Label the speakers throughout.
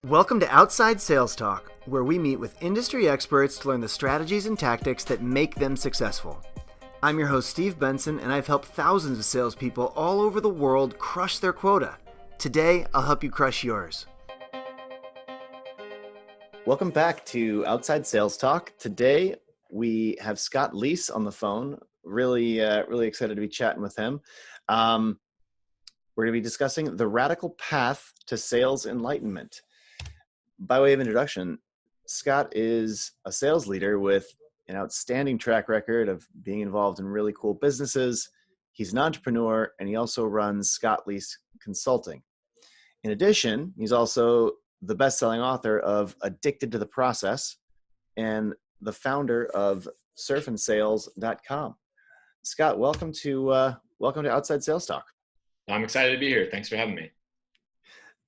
Speaker 1: Welcome to Outside Sales Talk, where we meet with industry experts to learn the strategies and tactics that make them successful. I'm your host, Steve Benson, and I've helped thousands of salespeople all over the world crush their quota. Today, I'll help you crush yours. Welcome back to Outside Sales Talk. Today, we have Scott Leese on the phone. Really excited to be chatting with him. We're going to be discussing the radical path to sales enlightenment. By way of introduction, Scott is a sales leader with an outstanding track record of being involved in really cool businesses. He's an entrepreneur, and he also runs Scott Leese Consulting. In addition, he's also the best-selling author of Addicted to the Process and the founder of surfandsales.com. Scott, welcome to Outside Sales Talk.
Speaker 2: I'm excited to be here. Thanks for having me.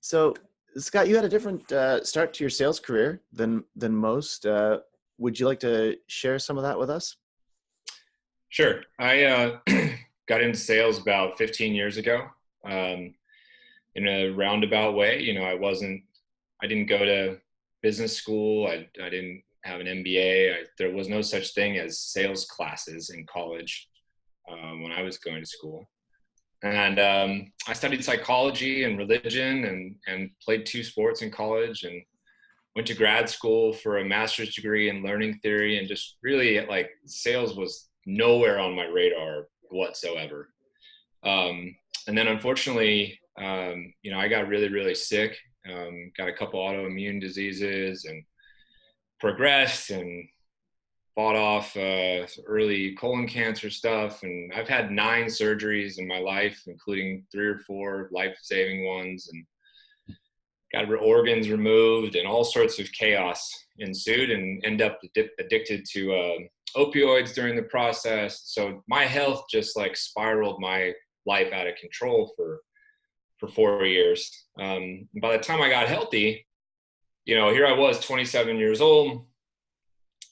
Speaker 1: So, Scott, you had a different start to your sales career than most. Would you like to share some of that with us?
Speaker 2: Sure. I got into sales about 15 years ago in a roundabout way. You know, I didn't go to business school. I didn't have an MBA. There was no such thing as sales classes in college when I was going to school. And I studied psychology and religion and played 2 sports in college and went to grad school for a master's degree in learning theory, and just really sales was nowhere on my radar whatsoever. And then unfortunately, I got really sick, got a couple autoimmune diseases and progressed and fought off early colon cancer stuff, and I've had 9 surgeries in my life, including 3 or 4 life-saving ones, and got organs removed, and all sorts of chaos ensued, and end up addicted to opioids during the process. So my health just spiraled my life out of control for 4 years. By the time I got healthy, here I was, 27 years old.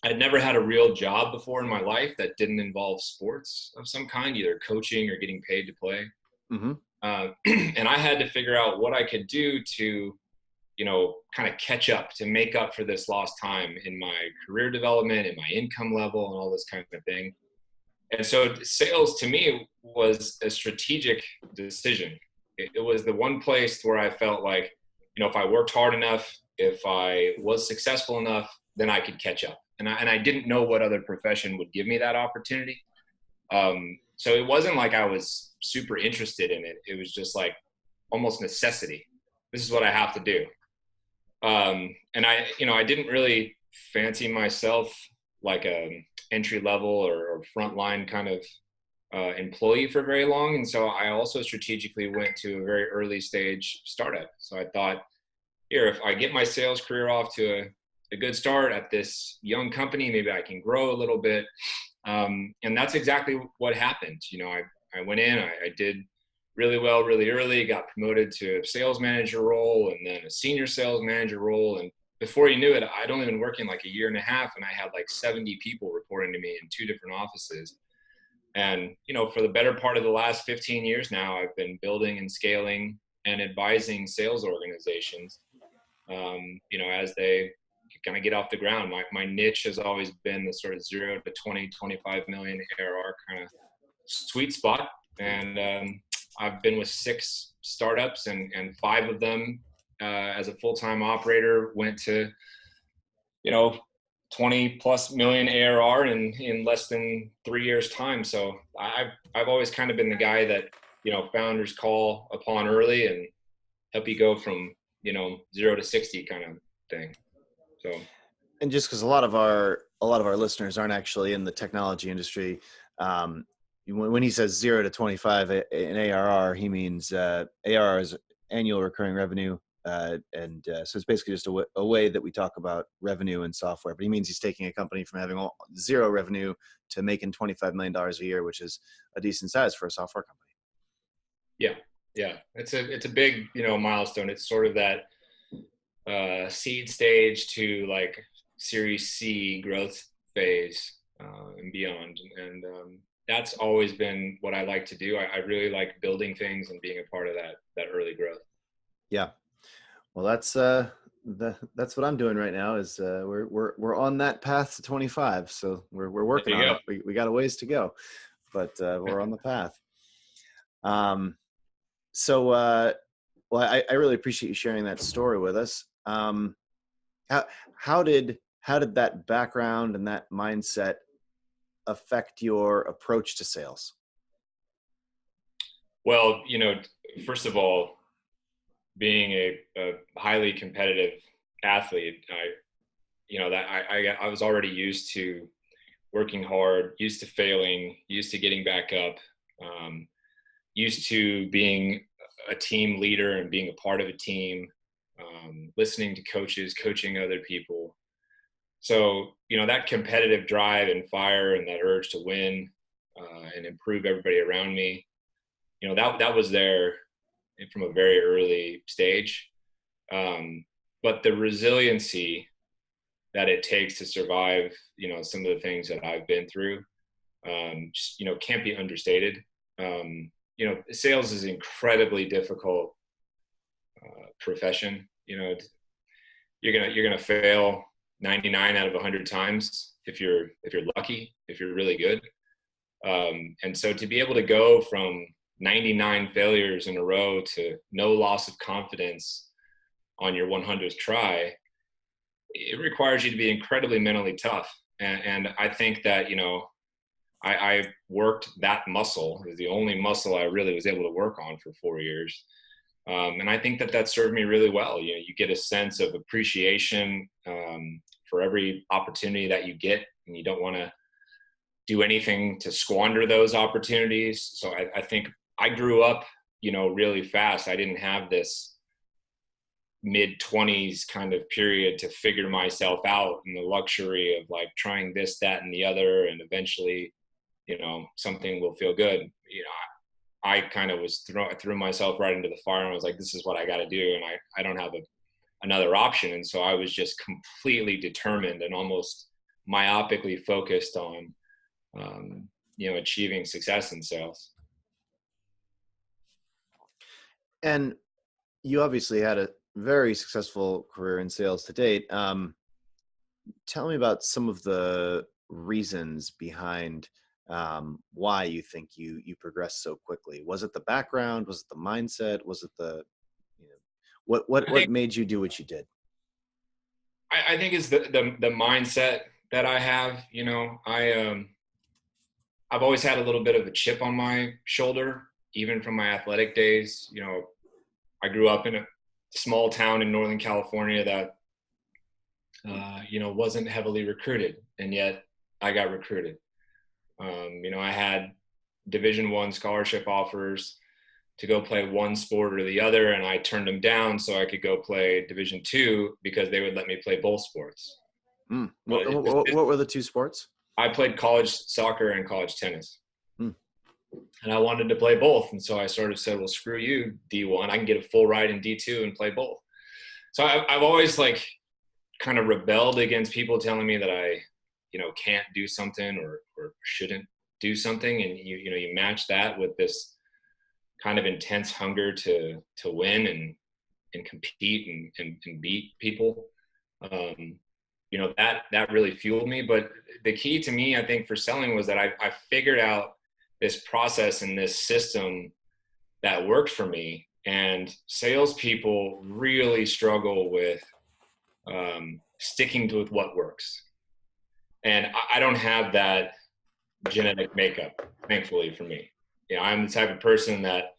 Speaker 2: I'd never had a real job before in my life that didn't involve sports of some kind, either coaching or getting paid to play.
Speaker 1: Mm-hmm.
Speaker 2: And I had to figure out what I could do to, kind of catch up, to make up for this lost time in my career development, in my income level, and all this kind of thing. And so sales to me was a strategic decision. It was the one place where I felt like, if I worked hard enough, if I was successful enough, then I could catch up. And I didn't know what other profession would give me that opportunity. So it wasn't like I was super interested in it. It was just almost necessity. This is what I have to do. And I didn't really fancy myself like a entry level or frontline kind of employee for very long. And so I also strategically went to a very early stage startup. So I thought, here, if I get my sales career off to a good start at this young company, maybe I can grow a little bit. And that's exactly what happened. I went in, I did really well really early, got promoted to a sales manager role and then a senior sales manager role. And before you knew it, I'd only been working 1.5 years, and I had 70 people reporting to me in 2 different offices. And, for the better part of the last 15 years now, I've been building and scaling and advising sales organizations, as they kind of get off the ground. My niche has always been the sort of 0 to 20, 25 million ARR kind of sweet spot. And I've been with 6 startups, and 5 of them as a full-time operator went to, 20 plus million ARR in less than 3 years time. So I've always kind of been the guy that, founders call upon early and help you go from, 0 to 60 kind of thing. So,
Speaker 1: and just because a lot of our listeners aren't actually in the technology industry, when he says 0 to 25 in ARR, he means ARR is annual recurring revenue, so it's basically just a way that we talk about revenue in software. But he means he's taking a company from having 0 revenue to making $25 million a year, which is a decent size for a software company.
Speaker 2: Yeah, it's a big milestone. It's sort of that seed stage to Series C growth phase and beyond. And that's always been what I like to do. I really like building things and being a part of that early growth.
Speaker 1: Yeah. Well, That's what I'm doing right now. Is we're on that path to 25. So we're working
Speaker 2: There you
Speaker 1: on
Speaker 2: go.
Speaker 1: it. We got a ways to go, but we're on the path. Um, so well, I really appreciate you sharing that story with us. How how did that background and that mindset affect your approach to sales?
Speaker 2: Well, first of all, being a highly competitive athlete, I was already used to working hard, used to failing, used to getting back up, um, used to being a team leader and being a part of a team, listening to coaches, coaching other people. So, that competitive drive and fire and that urge to win and improve everybody around me, that was there from a very early stage. But the resiliency that it takes to survive, some of the things that I've been through, just, can't be understated. Sales is an incredibly difficult profession. You're gonna fail 99 out of 100 times if you're lucky, if you're really good. And so to be able to go from 99 failures in a row to no loss of confidence on your 100th try, it requires you to be incredibly mentally tough. And I think that, I worked that muscle. It was the only muscle I really was able to work on for 4 years. And I think that served me really well. You get a sense of appreciation for every opportunity that you get, and you don't want to do anything to squander those opportunities. So I think I grew up, really fast. I didn't have this mid-20s kind of period to figure myself out and the luxury of like trying this, that, and the other, and eventually, something will feel good. I kind of threw myself right into the fire and was like, this is what I got to do. And I don't have another option. And so I was just completely determined and almost myopically focused on, achieving success in sales.
Speaker 1: And you obviously had a very successful career in sales to date. Tell me about some of the reasons behind why you think you progressed so quickly. Was it the background? Was it the mindset? Was it you know, what made you do what you did?
Speaker 2: I think it's the mindset that I have. I've always had a little bit of a chip on my shoulder, even from my athletic days. I grew up in a small town in Northern California that, wasn't heavily recruited, and yet I got recruited. I had Division I scholarship offers to go play one sport or the other, and I turned them down so I could go play Division II because they would let me play both sports.
Speaker 1: Mm. What were the two sports?
Speaker 2: I played college soccer and college tennis.
Speaker 1: Mm.
Speaker 2: And I wanted to play both. And so I sort of said, well, screw you, D1. I can get a full ride in D2 and play both. So I've always like kind of rebelled against people telling me that I, can't do something or shouldn't do something. And you match that with this kind of intense hunger to win and compete and beat people. That really fueled me. But the key to me, I think, for selling was that I figured out this process and this system that worked for me. And salespeople really struggle with sticking with what works. And I don't have that genetic makeup, thankfully, for me. I'm the type of person that,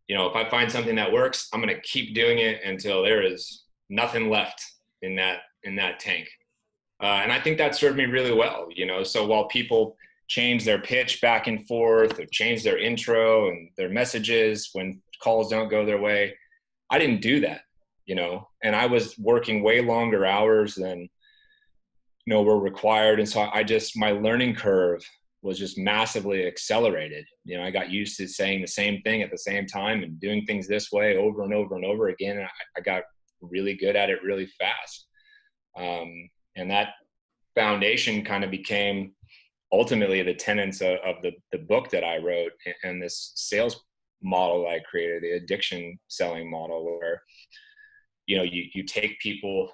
Speaker 2: if I find something that works, I'm going to keep doing it until there is nothing left in that tank. And I think that served me really well, So while people change their pitch back and forth or change their intro and their messages when calls don't go their way, I didn't do that, and I was working way longer hours than, were required. And so my learning curve was just massively accelerated. I got used to saying the same thing at the same time and doing things this way over and over and over again. And I got really good at it really fast. And that foundation kind of became ultimately the tenets of the book that I wrote and this sales model I created, the addiction selling model, where, you take people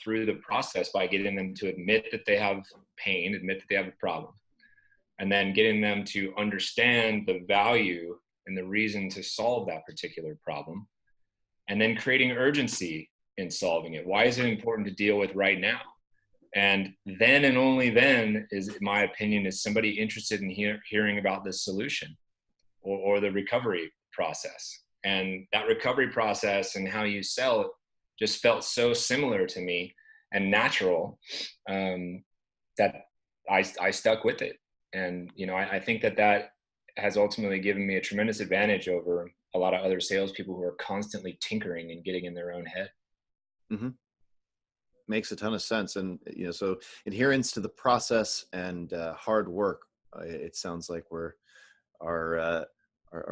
Speaker 2: through the process by getting them to admit that they have pain, admit that they have a problem, and then getting them to understand the value and the reason to solve that particular problem, and then creating urgency in solving it. Why is it important to deal with right now? And then and only then is, my opinion, is somebody interested in hearing about the solution or the recovery process. And that recovery process and how you sell it just felt so similar to me and natural, that I stuck with it. And, I think that has ultimately given me a tremendous advantage over a lot of other salespeople who are constantly tinkering and getting in their own head.
Speaker 1: Mm-hmm. Makes a ton of sense. And, so adherence to the process and hard work, it sounds like are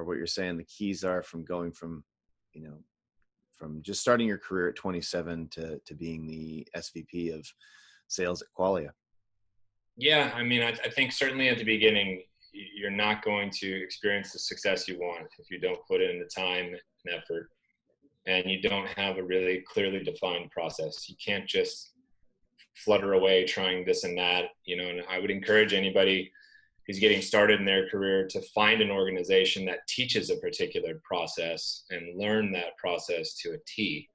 Speaker 1: what you're saying the keys are from going from, from just starting your career at 27 to being the SVP of sales at Qualia.
Speaker 2: Yeah, I mean, I think certainly at the beginning, you're not going to experience the success you want if you don't put in the time and effort, and you don't have a really clearly defined process. You can't just flutter away trying this and that, and I would encourage anybody who's getting started in their career to find an organization that teaches a particular process and learn that process to a T.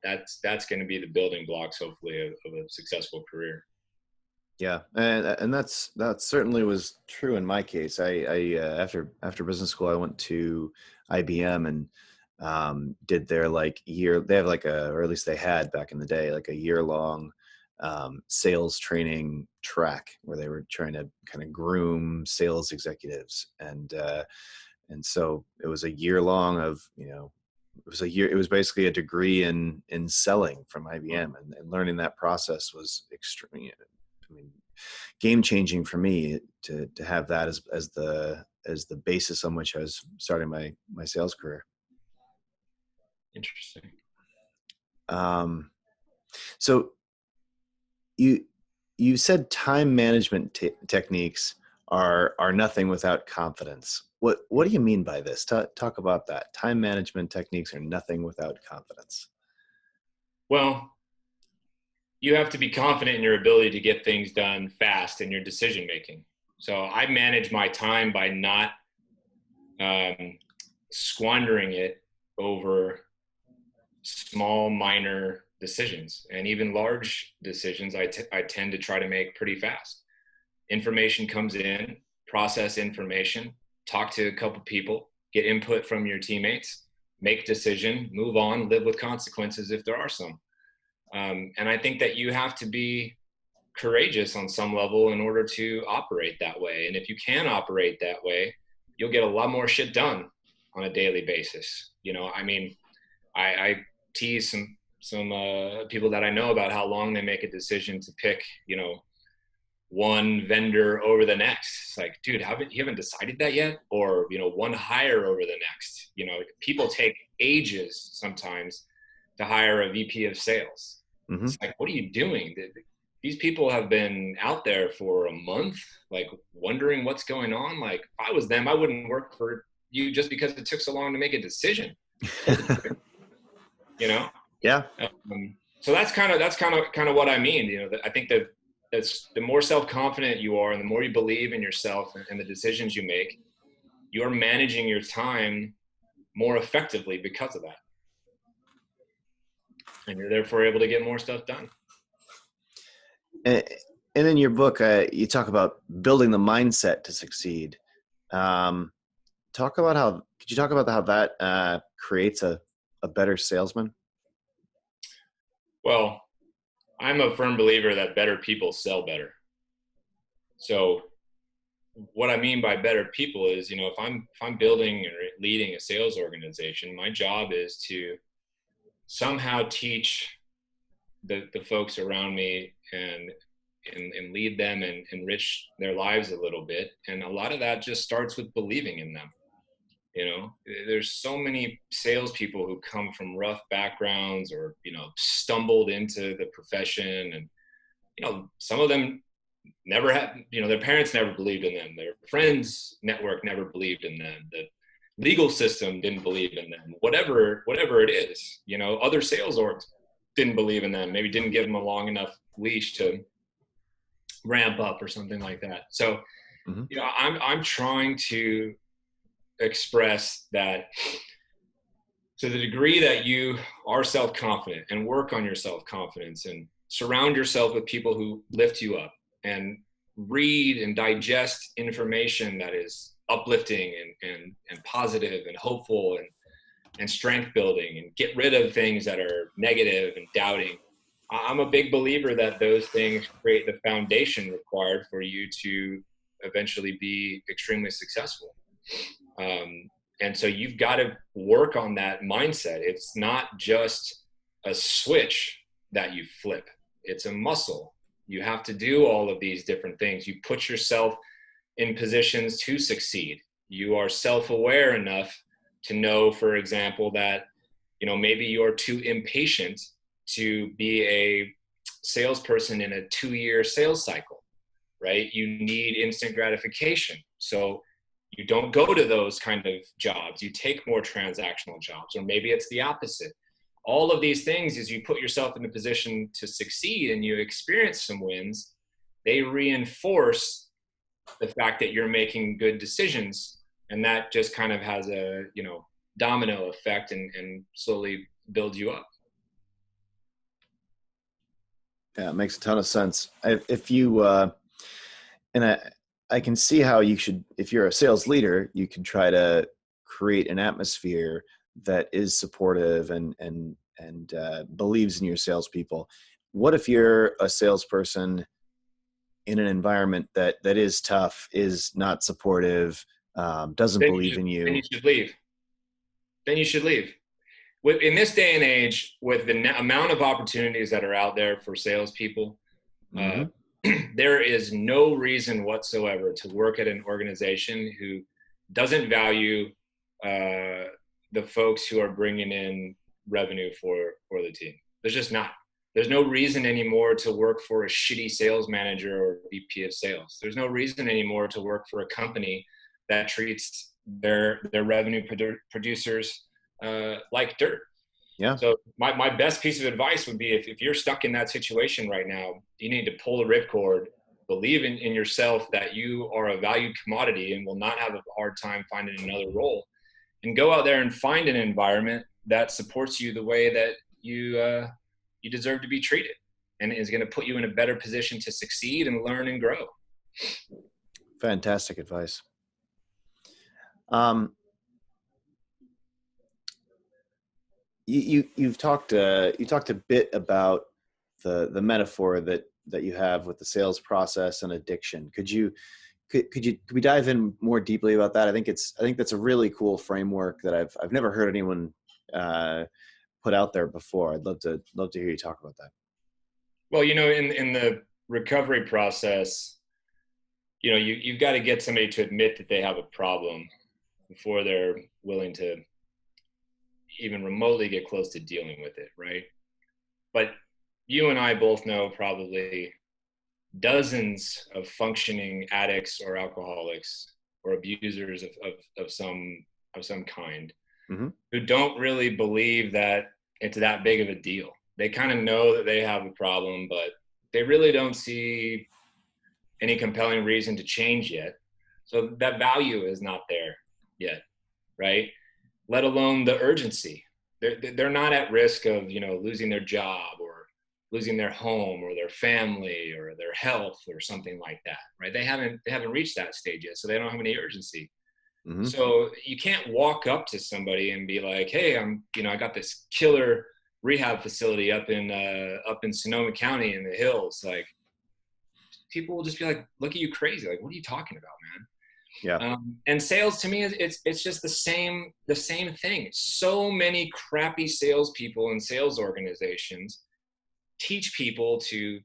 Speaker 2: That's going to be the building blocks, hopefully, of a successful career.
Speaker 1: Yeah, and that certainly was true in my case. I after business school, I went to IBM and did their year. They have or at least they had back in the day, a year-long sales training track where they were trying to kind of groom sales executives, and so it was a year long of it was basically a degree in selling from IBM, and learning that process was extreme. I mean, game changing for me to have that as the basis on which I was starting my sales career.
Speaker 2: Interesting.
Speaker 1: So you said time management techniques are nothing without confidence. What do you mean by this? Talk about that. Time management techniques are nothing without confidence.
Speaker 2: Well, you have to be confident in your ability to get things done fast in your decision making. So I manage my time by not squandering it over small, minor decisions, and even large decisions. I tend to try to make pretty fast. Information comes in, process information, talk to a couple people, get input from your teammates, make decision, move on, live with consequences if there are some. And I think that you have to be courageous on some level in order to operate that way. And if you can operate that way, you'll get a lot more shit done on a daily basis. I mean, I tease some people that I know about how long they make a decision to pick, one vendor over the next. It's like, dude, you haven't decided that yet? Or, one hire over the next. People take ages sometimes to hire a VP of sales. Mm-hmm. It's like, what are you doing? These people have been out there for a month, wondering what's going on. If I was them, I wouldn't work for you just because it took so long to make a decision.
Speaker 1: Yeah.
Speaker 2: So that's kind of what I mean. I think that's the more self-confident you are and the more you believe in yourself and the decisions you make, you're managing your time more effectively because of that. And you're therefore able to get more stuff done.
Speaker 1: And in your book, you talk about building the mindset to succeed. Could you talk about how that creates a better salesman?
Speaker 2: Well, I'm a firm believer that better people sell better. So what I mean by better people is, if I'm building or leading a sales organization, my job is to somehow teach the folks around me and lead them and enrich their lives a little bit. And a lot of that just starts with believing in them. There's so many salespeople who come from rough backgrounds or, stumbled into the profession. And, some of them never had, their parents never believed in them. Their friends network never believed in them. The legal system didn't believe in them. Whatever it is, other sales orgs didn't believe in them, maybe didn't give them a long enough leash to ramp up or something like that. So,
Speaker 1: Mm-hmm.
Speaker 2: you know, I'm trying to express that to the degree that you are self-confident and work on your self-confidence and surround yourself with people who lift you up and read and digest information that is uplifting and positive and hopeful and strength building, and get rid of things that are negative and doubting. I'm a big believer that those things create the foundation required for you to eventually be extremely successful. And so you've got to work on that mindset. It's not just a switch that you flip, it's a muscle. You have to do all of these different things. You put yourself in positions to succeed. You are self-aware enough to know, for example, that, you know, maybe you're too impatient to be a salesperson in a 2-year sales cycle, right? You need instant gratification. So you don't go to those kind of jobs. You take more transactional jobs, or maybe it's the opposite. All of these things, as you put yourself in a position to succeed and you experience some wins, they reinforce the fact that you're making good decisions. And that just kind of has a, you know, domino effect and slowly builds you up.
Speaker 1: Yeah, it makes a ton of sense. If you, and I can see how you should, if you're a sales leader, you can try to create an atmosphere that is supportive and believes in your salespeople. What if you're a salesperson in an environment that is tough, is not supportive, doesn't believe in
Speaker 2: Then you
Speaker 1: you?
Speaker 2: should leave. Then you should leave. In this day and age, with the amount of opportunities that are out there for salespeople,
Speaker 1: Mm-hmm.
Speaker 2: there is no reason whatsoever to work at an organization who doesn't value the folks who are bringing in revenue for the team. There's just not. There's no reason anymore to work for a shitty sales manager or VP of sales. There's no reason anymore to work for a company that treats their revenue producers like dirt.
Speaker 1: Yeah.
Speaker 2: So my best piece of advice would be, if you're stuck in that situation right now, you need to pull the ripcord, believe in yourself that you are a valued commodity and will not have a hard time finding another role, and go out there and find an environment that supports you the way that you deserve to be treated, and is going to put you in a better position to succeed and learn and grow.
Speaker 1: Fantastic advice. You've talked a bit about the metaphor that you have with the sales process and addiction. Could we dive in more deeply about that? I think that's a really cool framework that I've never heard anyone put out there before. I'd love to hear you talk about that.
Speaker 2: Well, you know, in the recovery process, you know, you've got to get somebody to admit that they have a problem before they're willing to even remotely get close to dealing with it, right? But you and I both know probably dozens of functioning addicts or alcoholics or abusers of some kind,
Speaker 1: Mm-hmm.
Speaker 2: who don't really believe that it's that big of a deal. They kind of know that they have a problem, but they really don't see any compelling reason to change yet. So that value is not there yet, right? Let alone the urgency. They're not at risk of, you know, losing their job or losing their home or their family or their health or something like that, right? They haven't reached that stage yet, so they don't have any urgency.
Speaker 1: Mm-hmm.
Speaker 2: So you can't walk up to somebody and be like, "Hey, I got this killer rehab facility up in Sonoma County in the hills." Like, people will just be like, "Look at you, crazy! Like, what are you talking about, man?"
Speaker 1: Yeah.
Speaker 2: And sales to me, it's just the same thing. So many crappy salespeople and sales organizations teach people to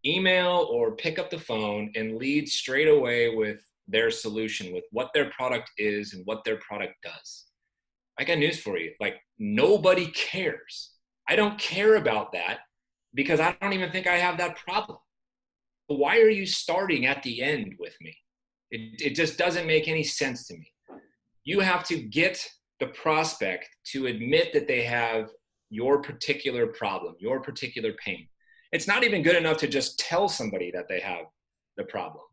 Speaker 2: email or pick up the phone and lead straight away with their solution, with what their product is and what their product does. I got news for you. Like, nobody cares. I don't care about that because I don't even think I have that problem. Why are you starting at the end with me? It just doesn't make any sense to me. You have to get the prospect to admit that they have your particular problem, your particular pain. It's not even good enough to just tell somebody that they have the problem.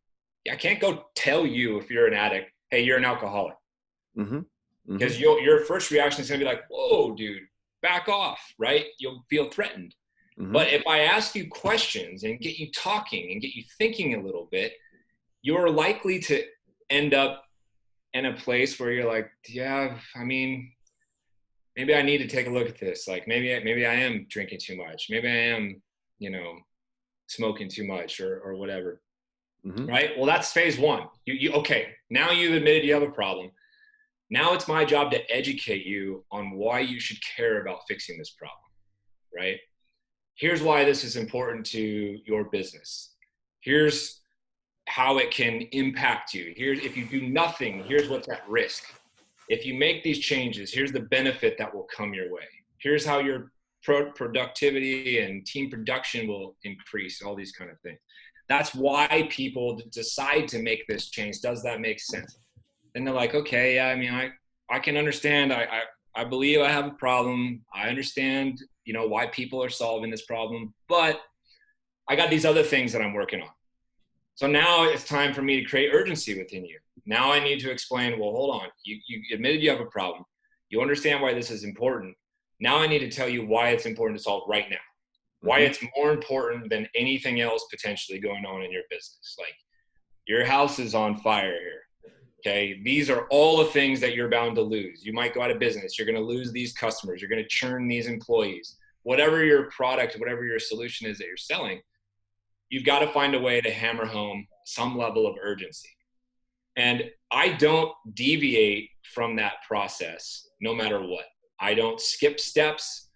Speaker 2: I can't go tell you, if you're an addict, hey, you're an alcoholic.
Speaker 1: Mm-hmm.
Speaker 2: Because
Speaker 1: Mm-hmm.
Speaker 2: your first reaction is going to be like, whoa, dude, back off, right? You'll feel threatened.
Speaker 1: Mm-hmm.
Speaker 2: But if I ask you questions and get you talking and get you thinking a little bit, you're likely to end up in a place where you're like, yeah, I mean, maybe I need to take a look at this. Like maybe I am drinking too much. Maybe I am, smoking too much or whatever.
Speaker 1: Mm-hmm.
Speaker 2: Right? Well, that's phase one. Okay, now you've admitted you have a problem. Now it's my job to educate you on why you should care about fixing this problem, right? Here's why this is important to your business. Here's how it can impact you. Here's, if you do nothing, here's what's at risk. If you make these changes, here's the benefit that will come your way. Here's how your productivity and team production will increase, all these kind of things. That's why people decide to make this change. Does that make sense? And they're like, okay, yeah, I mean, I can understand. I believe I have a problem. I understand, why people are solving this problem, but I got these other things that I'm working on. So now it's time for me to create urgency within you. Now I need to explain, well, hold on. You admitted you have a problem. You understand why this is important. Now I need to tell you why it's important to solve right now. Why it's more important than anything else potentially going on in your business. Like, your house is on fire here. Okay. These are all the things that you're bound to lose. You might go out of business. You're going to lose these customers. You're going to churn these employees. Whatever your product, whatever your solution is that you're selling, you've got to find a way to hammer home some level of urgency. And I don't deviate from that process no matter what. I don't skip steps.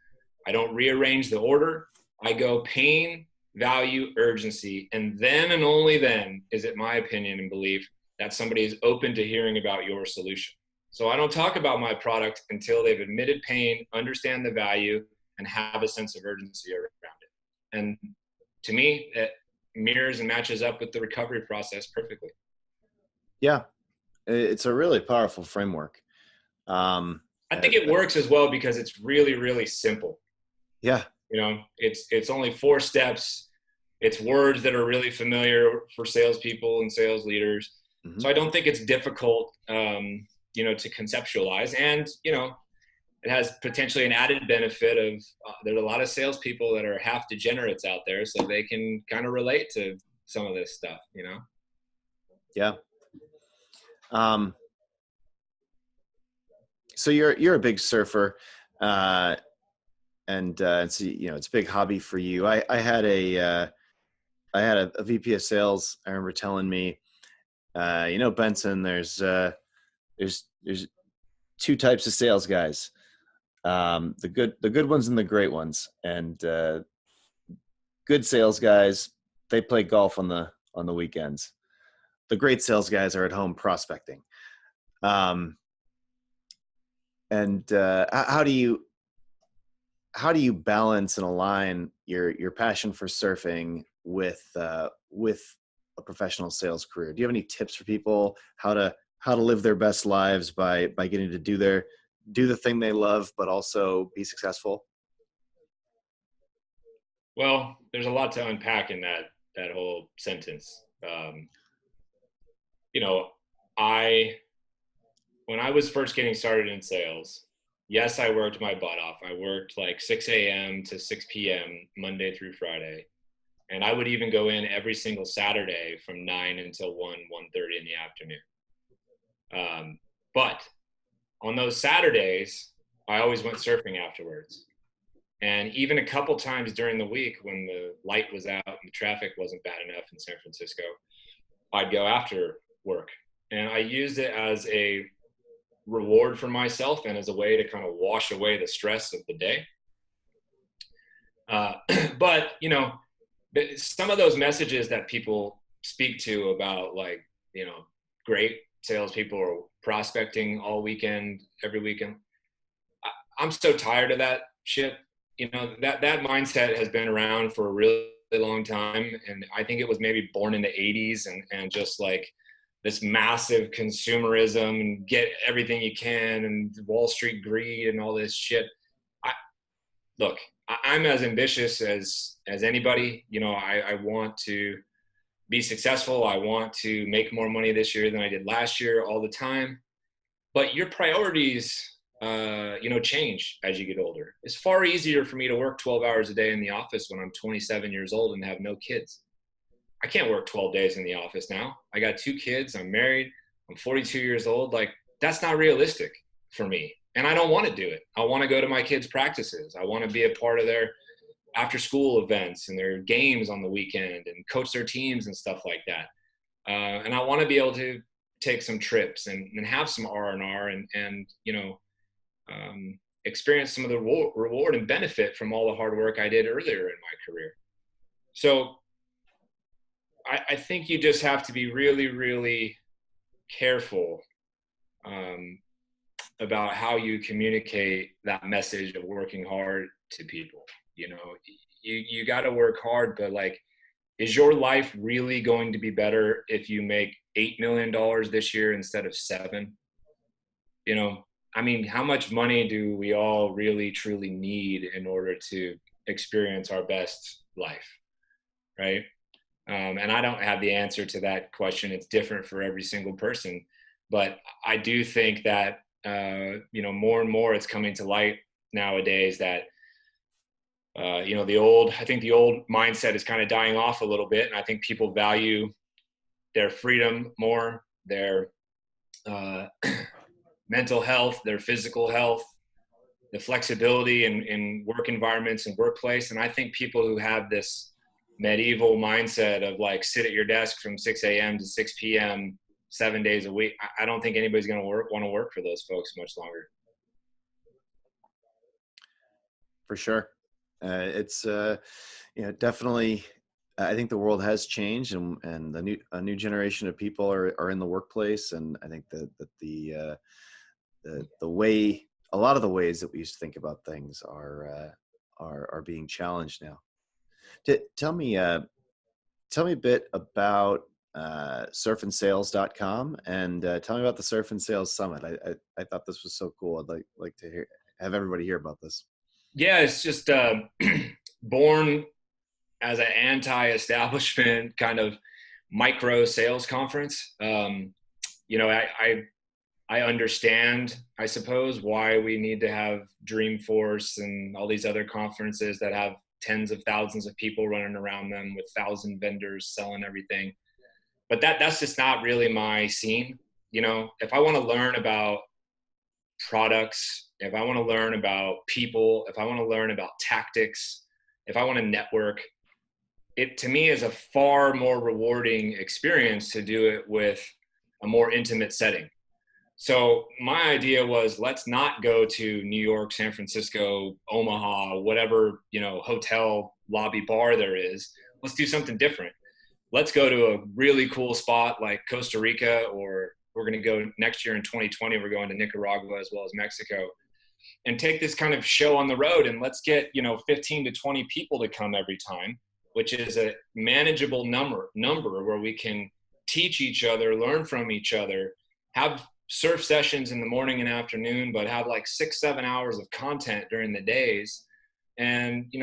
Speaker 2: I don't rearrange the order. I go pain, value, urgency. And then and only then is it my opinion and belief that somebody is open to hearing about your solution. So I don't talk about my product until they've admitted pain, understand the value, and have a sense of urgency around it. And to me, it mirrors and matches up with the recovery process perfectly.
Speaker 1: Yeah, it's a really powerful framework.
Speaker 2: I think it works as well because it's really, really simple.
Speaker 1: Yeah.
Speaker 2: It's only 4 steps. It's words that are really familiar for salespeople and sales leaders. Mm-hmm. So I don't think it's difficult, to conceptualize. And, it has potentially an added benefit of there's a lot of salespeople that are half degenerates out there, so they can kind of relate to some of this stuff,
Speaker 1: Yeah. So you're a big surfer, and so, it's a big hobby for you. I had a VP of sales. I remember telling me, Benson, there's 2 types of sales guys. The good ones and the great ones. And good sales guys, they play golf on the weekends. The great sales guys are at home prospecting. And how do you balance and align your passion for surfing with a professional sales career? Do you have any tips for people how to live their best lives by getting to do the thing they love, but also be successful?
Speaker 2: Well, there's a lot to unpack in that whole sentence. When I was first getting started in sales, yes, I worked my butt off. I worked like 6 a.m. to 6 p.m. Monday through Friday. And I would even go in every single Saturday from 9 until 1:30 in the afternoon. But on those Saturdays, I always went surfing afterwards. And even a couple times during the week when the light was out and the traffic wasn't bad enough in San Francisco, I'd go after work. And I used it as a reward for myself and as a way to kind of wash away the stress of the day. But, some of those messages that people speak to about, like, great salespeople or prospecting all weekend, every weekend, I'm so tired of that shit. That mindset has been around for a really long time. And I think it was maybe born in the 80s and just like this massive consumerism and get everything you can and Wall Street greed and all this shit. look, I'm as ambitious as anybody. You know, I want to be successful. I want to make more money this year than I did last year all the time. But your priorities, change as you get older. It's far easier for me to work 12 hours a day in the office when I'm 27 years old and have no kids. I can't work 12 days in the office now. I got 2 kids. I'm married. I'm 42 years old. Like, that's not realistic for me. And I don't want to do it. I want to go to my kids' practices. I want to be a part of their after school events and their games on the weekend and coach their teams and stuff like that. And I want to be able to take some trips and have some R&R and experience some of the reward and benefit from all the hard work I did earlier in my career. So I think you just have to be really, really careful about how you communicate that message of working hard to people. You know, you got to work hard, but like, is your life really going to be better if you make $8 million this year instead of 7? You know, I mean, how much money do we all really truly need in order to experience our best life, right? And I don't have the answer to that question. It's different for every single person. But I do think that, more and more it's coming to light nowadays that, I think the old mindset is kind of dying off a little bit. And I think people value their freedom more, their mental health, their physical health, the flexibility in work environments and workplace. And I think people who have this medieval mindset of like sit at your desk from 6 a.m. to 6 p.m. 7 days a week, I don't think anybody's going to want to work for those folks much longer.
Speaker 1: For sure. It's definitely. I think the world has changed, and a new generation of people are in the workplace, and I think that the way, a lot of the ways that we used to think about things are being challenged now. Tell me a bit about surfandsales.com, and tell me about the Surf and Sales Summit. I thought this was so cool. I'd like to have everybody hear about this.
Speaker 2: Yeah, it's just born as an anti-establishment kind of micro sales conference. I understand, I suppose, why we need to have Dreamforce and all these other conferences that have tens of thousands of people running around them with 1,000 vendors selling everything. But that's just not really my scene. You know, if I want to learn about products, if I want to learn about people, if I want to learn about tactics, if I want to network, it to me is a far more rewarding experience to do it with a more intimate setting. So my idea was, let's not go to New York, San Francisco, Omaha, whatever, hotel lobby bar there is. Let's do something different. Let's go to a really cool spot like Costa Rica, or we're going to go next year in 2020. We're going to Nicaragua as well as Mexico, and take this kind of show on the road. And let's get, 15 to 20 people to come every time, which is a manageable number where we can teach each other, learn from each other, have surf sessions in the morning and afternoon, but have like 6-7 hours of content during the days, and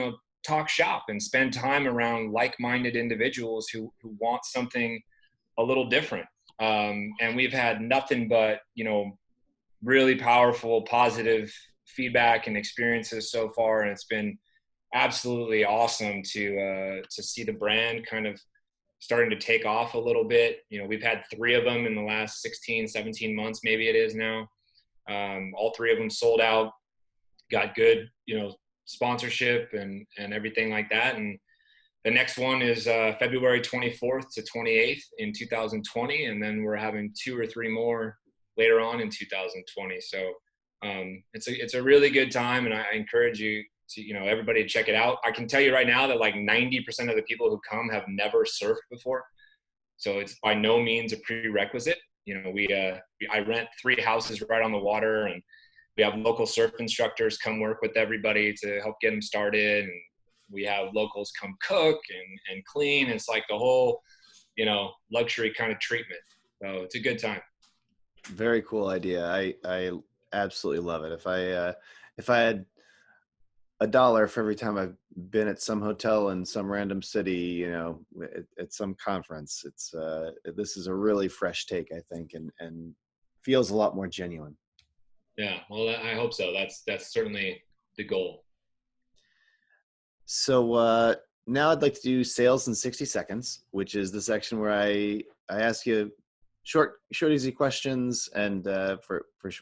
Speaker 2: talk shop and spend time around like-minded individuals who want something a little different. And we've had nothing but really powerful, positive feedback and experiences so far, and it's been absolutely awesome to see the brand kind of starting to take off a little bit. We've had 3 of them in the last 16, 17 months, maybe it is now. All 3 of them sold out, got good, sponsorship and everything like that. And the next one is February 24th to 28th in 2020. And then we're having 2 or 3 more later on in 2020. So it's a really good time. And I encourage you to, everybody to check it out. I can tell you right now that like 90% of the people who come have never surfed before. So it's by no means a prerequisite. I rent 3 houses right on the water, and we have local surf instructors come work with everybody to help get them started. And we have locals come cook and clean. It's like the whole, luxury kind of treatment. So it's a good time.
Speaker 1: Very cool idea. I absolutely love it. If I had a dollar for every time I've been at some hotel in some random city, at some conference. This is a really fresh take, I think, and feels a lot more genuine.
Speaker 2: Yeah, well, I hope so. That's certainly the goal.
Speaker 1: So now I'd like to do sales in 60 seconds, which is the section where I ask you short, easy questions, and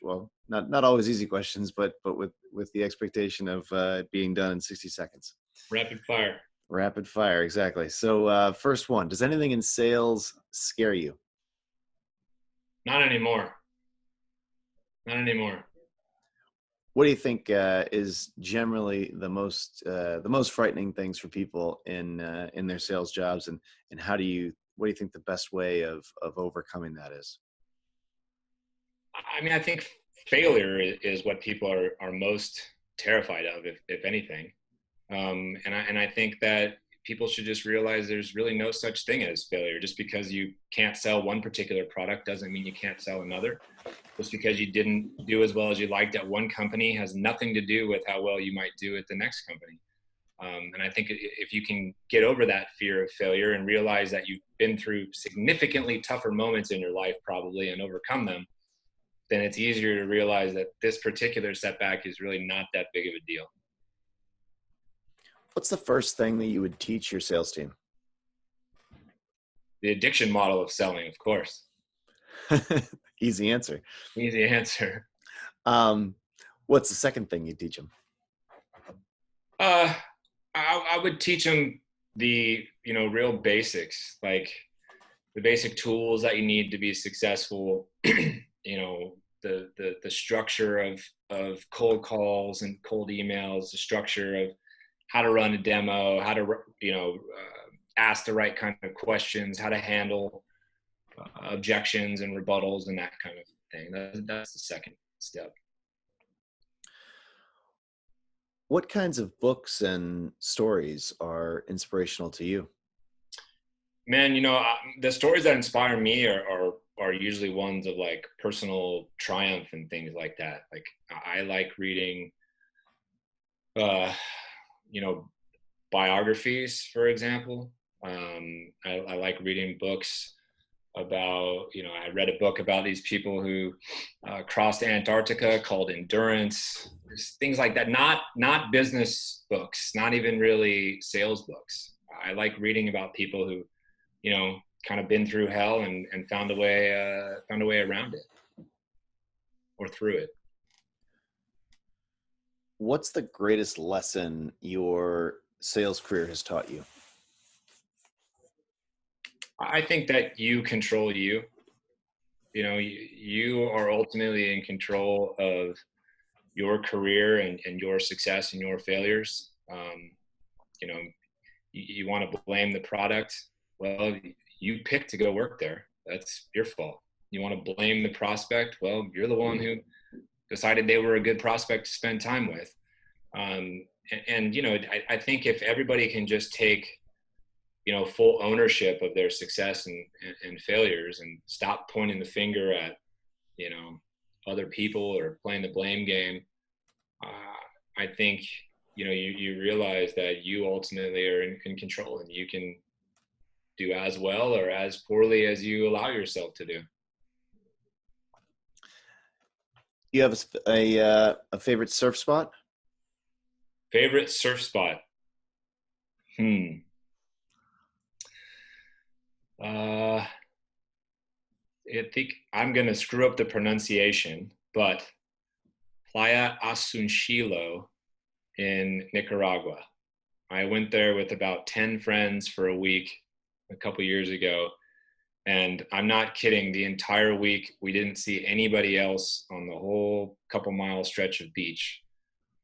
Speaker 1: well, not always easy questions, but with the expectation of it being done in 60 seconds.
Speaker 2: Rapid fire.
Speaker 1: Rapid fire, exactly. So first one, does anything in sales scare you?
Speaker 2: Not anymore. Not anymore.
Speaker 1: What do you think is generally the most frightening things for people in their sales jobs, and what do you think the best way of overcoming that is?
Speaker 2: I mean, I think failure is what people are most terrified of, if anything. And I think that people should just realize there's really no such thing as failure. Just because you can't sell one particular product doesn't mean you can't sell another. Just because you didn't do as well as you liked at one company has nothing to do with how well you might do at the next company. And I think if you can get over that fear of failure and realize that you've been through significantly tougher moments in your life probably and overcome them, then it's easier to realize that this particular setback is really not that big of a deal.
Speaker 1: What's the first thing that you would teach your sales team?
Speaker 2: The addiction model of selling, of course.
Speaker 1: Easy answer.
Speaker 2: Easy answer.
Speaker 1: What's the second thing you teach them?
Speaker 2: I would teach them the real basics, like the basic tools that you need to be successful. The structure of cold calls and cold emails, the structure of how to run a demo, how to ask the right kind of questions, how to handle objections and rebuttals and that kind of thing. That's the second step.
Speaker 1: What kinds of books and stories are inspirational to you?
Speaker 2: Man, the stories that inspire me are usually ones of like personal triumph and things like that. Like I like reading, biographies, for example. I like reading books about, I read a book about these people who crossed Antarctica called Endurance, things like that. Not business books, not even really sales books. I like reading about people who, kind of been through hell and found a way around it or through it.
Speaker 1: What's the greatest lesson your sales career has taught you?
Speaker 2: I think that you control you. You are ultimately in control of your career and your success and your failures. You want to blame the product. Well, you picked to go work there. That's your fault. You want to blame the prospect. Well, you're the one who decided they were a good prospect to spend time with. I think if everybody can just take, full ownership of their success and failures and stop pointing the finger at, other people or playing the blame game, I think, you realize that you ultimately are in control and you can do as well or as poorly as you allow yourself to do.
Speaker 1: You have a favorite surf spot?
Speaker 2: Favorite surf spot? I think I'm going to screw up the pronunciation, but Playa Asunchilo in Nicaragua. I went there with about 10 friends for a week a couple years ago. And I'm not kidding. The entire week, we didn't see anybody else on the whole couple mile stretch of beach.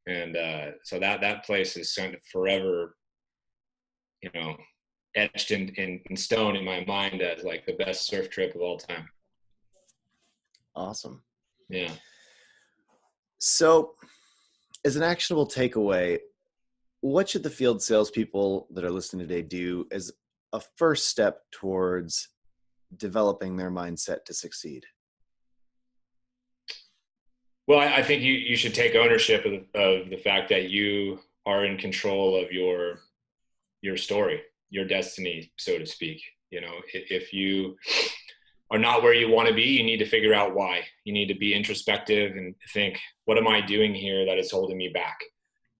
Speaker 2: And so that place is kind of forever, etched in stone in my mind as like the best surf trip of all time.
Speaker 1: Awesome.
Speaker 2: Yeah.
Speaker 1: So as an actionable takeaway, what should the field salespeople that are listening today do as a first step towards developing their mindset to succeed?
Speaker 2: Well, I think you should take ownership of the fact that you are in control of your story, your destiny, so to speak. You know, if you are not where you want to be, you need to figure out why. You need to be introspective and think, what am I doing here that is holding me back?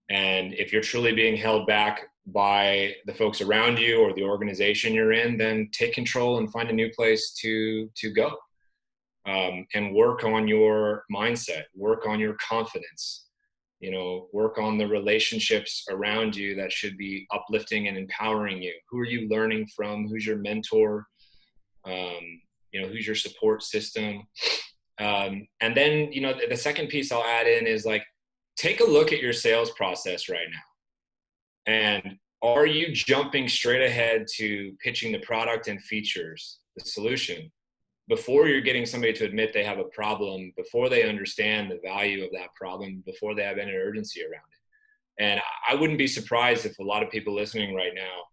Speaker 2: And if you're truly being held back by the folks around you or the organization you're in, then take control and find a new place to go. And work on your mindset, work on your confidence, you know, work on the relationships around you that should be uplifting and empowering you. Who are you learning from? Who's your mentor? You know, who's your support system? And then, you know, the second piece I'll add in is like, take a look at your sales process right now. And are you jumping straight ahead to pitching the product and features, the solution, before you're getting somebody to admit they have a problem, before they understand the value of that problem, before they have any urgency around it? And I wouldn't be surprised if a lot of people listening right now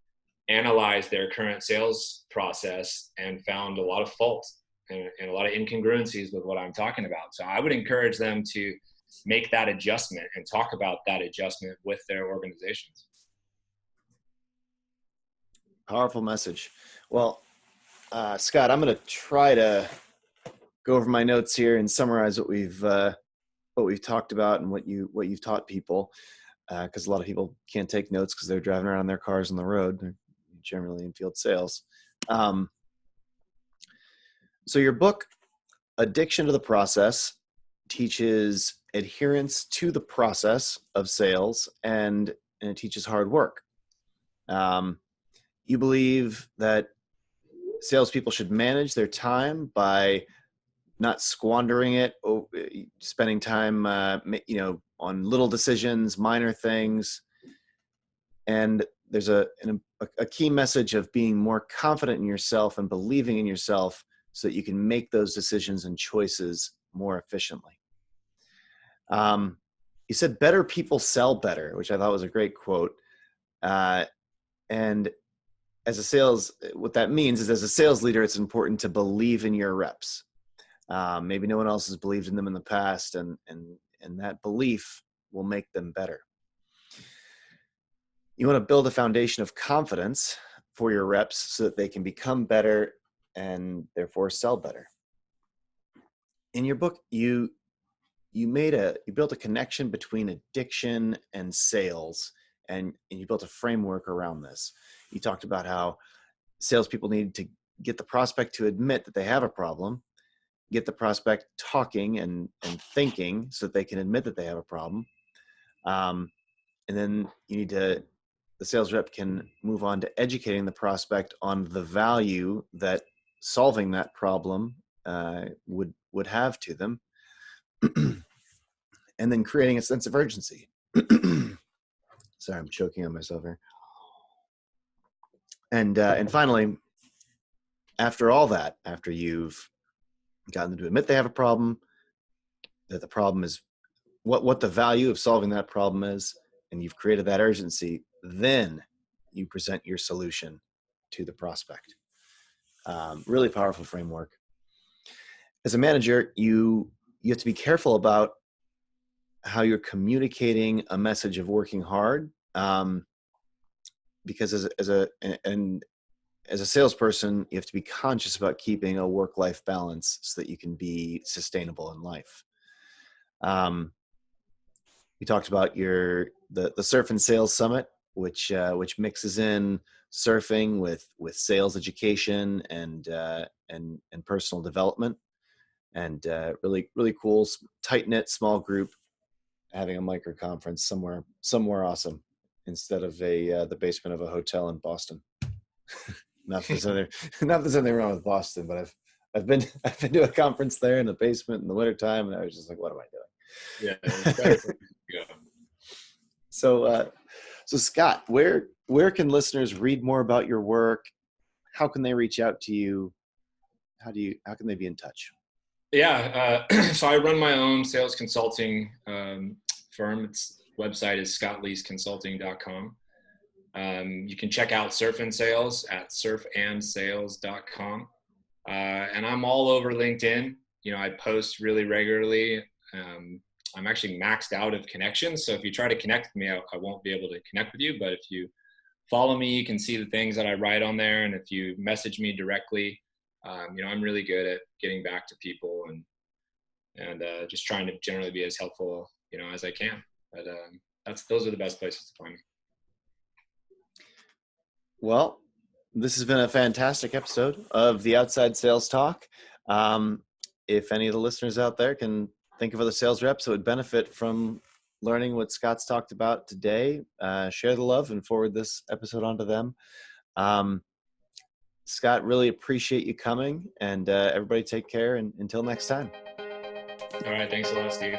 Speaker 2: analyzed their current sales process and found a lot of fault and a lot of incongruencies with what I'm talking about. So I would encourage them to make that adjustment and talk about that adjustment with their organizations.
Speaker 1: Powerful message. Well, Scott, I'm going to try to go over my notes here and summarize what we've talked about and what you've taught people, because a lot of people can't take notes because they're driving around in their cars on the road. They're generally in field sales. So your book, Addiction to the Process, teaches adherence to the process of sales, and it teaches hard work. You believe that salespeople should manage their time by not squandering it, spending time, on little decisions, minor things. And there's a key message of being more confident in yourself and believing in yourself so that you can make those decisions and choices more efficiently. You said better people sell better, which I thought was a great quote. And what that means is, as a sales leader, it's important to believe in your reps. Maybe no one else has believed in them in the past, and that belief will make them better. You want to build a foundation of confidence for your reps so that they can become better and therefore sell better. In your book, you built a connection between addiction and sales, and you built a framework around this. You talked about how salespeople need to get the prospect to admit that they have a problem, get the prospect talking and thinking so that they can admit that they have a problem. And then the sales rep can move on to educating the prospect on the value that solving that problem would have to them. And then creating a sense of urgency. Sorry, I'm choking on myself here. And finally, after all that, after you've gotten them to admit they have a problem, that the problem is what the value of solving that problem is, and you've created that urgency, then you present your solution to the prospect. Really powerful framework. As a manager, you have to be careful about how you're communicating a message of working hard, because as a salesperson, you have to be conscious about keeping a work-life balance so that you can be sustainable in life. We talked about the Surf and Sales Summit, which mixes in surfing with sales education and personal development, and really cool, tight-knit small group having a micro conference somewhere awesome instead of the basement of a hotel in Boston. Not that there's anything wrong with Boston, but I've been to a conference there in the basement in the wintertime, and I was just like, what am I doing?
Speaker 2: Yeah, it's better. Yeah.
Speaker 1: So Scott, where can listeners read more about your work? How can they reach out to you? How can they be in touch?
Speaker 2: Yeah, so I run my own sales consulting firm. Its website is scottleaseconsulting.com. You can check out Surf and Sales at surfandsales.com. And I'm all over LinkedIn. You know, I post really regularly. I'm actually maxed out of connections. So if you try to connect with me, I won't be able to connect with you. But if you follow me, you can see the things that I write on there. And if you message me directly, I'm really good at getting back to people and just trying to generally be as helpful, as I can. But those are the best places to find me.
Speaker 1: Well, this has been a fantastic episode of the Outside Sales Talk. If any of the listeners out there can think of other sales reps that would benefit from learning what Scott's talked about today, share the love and forward this episode on to them. Scott, really appreciate you coming, and everybody take care, and until next time.
Speaker 2: All right. Thanks a lot, Steve.